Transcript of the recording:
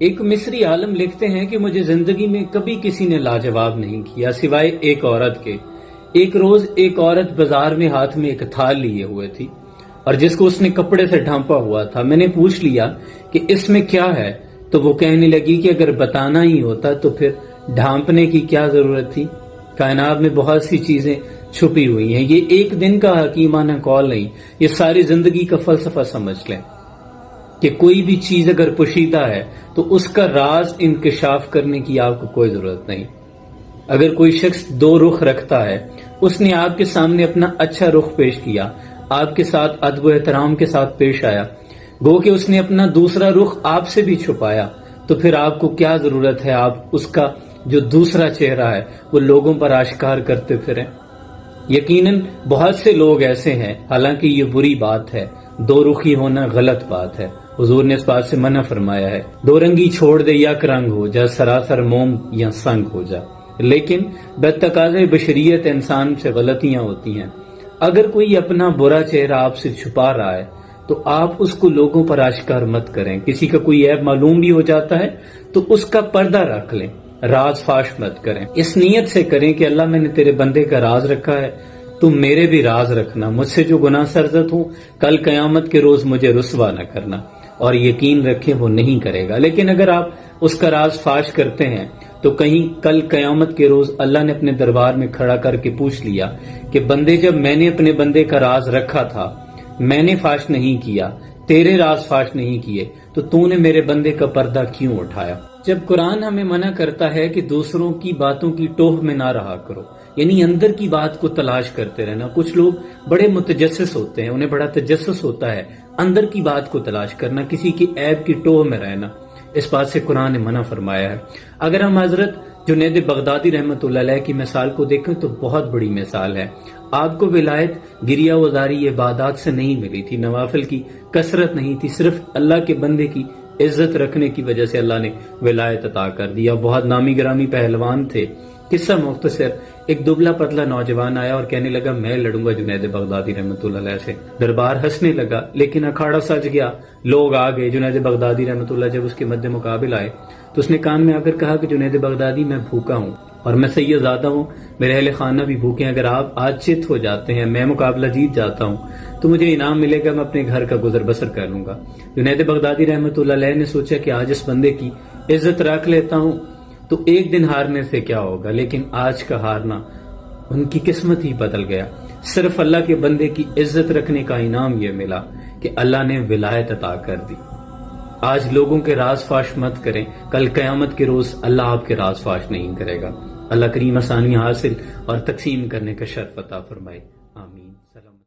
ایک مصری عالم لکھتے ہیں کہ مجھے زندگی میں کبھی کسی نے لاجواب نہیں کیا سوائے ایک عورت کے۔ ایک روز ایک عورت بازار میں ہاتھ میں ایک تھال لیے ہوئے تھی اور جس کو اس نے کپڑے سے ڈھانپا ہوا تھا۔ میں نے پوچھ لیا کہ اس میں کیا ہے، تو وہ کہنے لگی کہ اگر بتانا ہی ہوتا تو پھر ڈھانپنے کی کیا ضرورت تھی۔ کائنات میں بہت سی چیزیں چھپی ہوئی ہیں، یہ ایک دن کا حکیمانہ قول نہیں، یہ ساری زندگی کا فلسفہ سمجھ لیں کہ کوئی بھی چیز اگر پوشیدہ ہے تو اس کا راز انکشاف کرنے کی آپ کو کوئی ضرورت نہیں۔ اگر کوئی شخص دو رخ رکھتا ہے، اس نے آپ کے سامنے اپنا اچھا رخ پیش کیا، آپ کے ساتھ ادب و احترام کے ساتھ پیش آیا، گو کہ اس نے اپنا دوسرا رخ آپ سے بھی چھپایا، تو پھر آپ کو کیا ضرورت ہے آپ اس کا جو دوسرا چہرہ ہے وہ لوگوں پر آشکار کرتے پھریں۔ یقیناً بہت سے لوگ ایسے ہیں، حالانکہ یہ بری بات ہے، دو رخی ہونا غلط بات ہے۔ حضور نے اس بات سے منع فرمایا ہے، دو رنگی چھوڑ دے، یک رنگ ہو جا، سراسر موم یا سنگ ہو جا۔ لیکن بتقاضۂ بشریت انسان سے غلطیاں ہوتی ہیں۔ اگر کوئی اپنا برا چہرہ آپ سے چھپا رہا ہے تو آپ اس کو لوگوں پر آشکار مت کریں۔ کسی کا کوئی عیب معلوم بھی ہو جاتا ہے تو اس کا پردہ رکھ لیں، راز فاش مت کریں۔ اس نیت سے کریں کہ اللہ میں نے تیرے بندے کا راز رکھا ہے، تم میرے بھی راز رکھنا، مجھ سے جو گناہ سرزد ہوں کل قیامت کے روز مجھے رسوا نہ کرنا، اور یقین رکھیں وہ نہیں کرے گا۔ لیکن اگر آپ اس کا راز فاش کرتے ہیں تو کہیں کل قیامت کے روز اللہ نے اپنے دربار میں کھڑا کر کے پوچھ لیا کہ بندے، جب میں نے اپنے بندے کا راز رکھا تھا، میں نے فاش نہیں کیا، تیرے راز فاش نہیں کیے، تو نے میرے بندے کا پردہ کیوں اٹھایا؟ جب قرآن ہمیں منع کرتا ہے کہ دوسروں کی باتوں کی ٹوہ میں نہ رہا کرو، یعنی اندر کی بات کو تلاش کرتے رہنا۔ کچھ لوگ بڑے متجسس ہوتے ہیں، انہیں بڑا تجسس ہوتا ہے، اندر کی بات کو تلاش کرنا، کسی کی عیب کی ٹوہ میں رہنا، اس بات سے قرآن نے منع فرمایا ہے۔ اگر ہم حضرت جنید بغدادی رحمۃ اللہ علیہ کی مثال کو دیکھیں تو بہت بڑی مثال ہے۔ آپ کو ولایت گریہ وزاری عبادات سے نہیں ملی تھی، نوافل کی کثرت نہیں تھی، صرف اللہ کے بندے کی عزت رکھنے کی وجہ سے اللہ نے ولایت عطا کر دیا۔ بہت نامی گرامی پہلوان تھے۔ قصہ مختصر، ایک دبلا پتلا نوجوان آیا اور کہنے لگا میں لڑوں گا جنید بغدادی رحمۃ اللہ علیہ سے۔ دربار ہنسنے لگا، لیکن اکھاڑا سج گیا، لوگ آ گئے۔ جنید بغدادی رحمۃ اللہ جب اس کے مد مقابل آئے تو اس نے کان میں آ کر کہا کہ جنید بغدادی، میں بھوکا ہوں اور میں سید زادہ ہوں، میرے اہل خانہ بھی بھوکے ہیں، اگر آپ آج چت ہو جاتے ہیں، میں مقابلہ جیت جاتا ہوں تو مجھے انعام ملے گا، میں اپنے گھر کا گزر بسر کر لوں گا۔ جنید بغدادی رحمۃ اللہ علیہ نے سوچا کہ آج اس بندے کی عزت رکھ لیتا ہوں تو ایک دن ہارنے سے کیا ہوگا، لیکن آج کا ہارنا ان کی قسمت ہی بدل گیا۔ صرف اللہ کے بندے کی عزت رکھنے کا انعام یہ ملا کہ اللہ نے ولایت عطا کر دی۔ آج لوگوں کے راز فاش مت کریں، کل قیامت کے روز اللہ آپ کے راز فاش نہیں کرے گا۔ اللہ کریم آسانیاں حاصل اور تقسیم کرنے کا شرف عطا فرمائے، آمین۔ سلام۔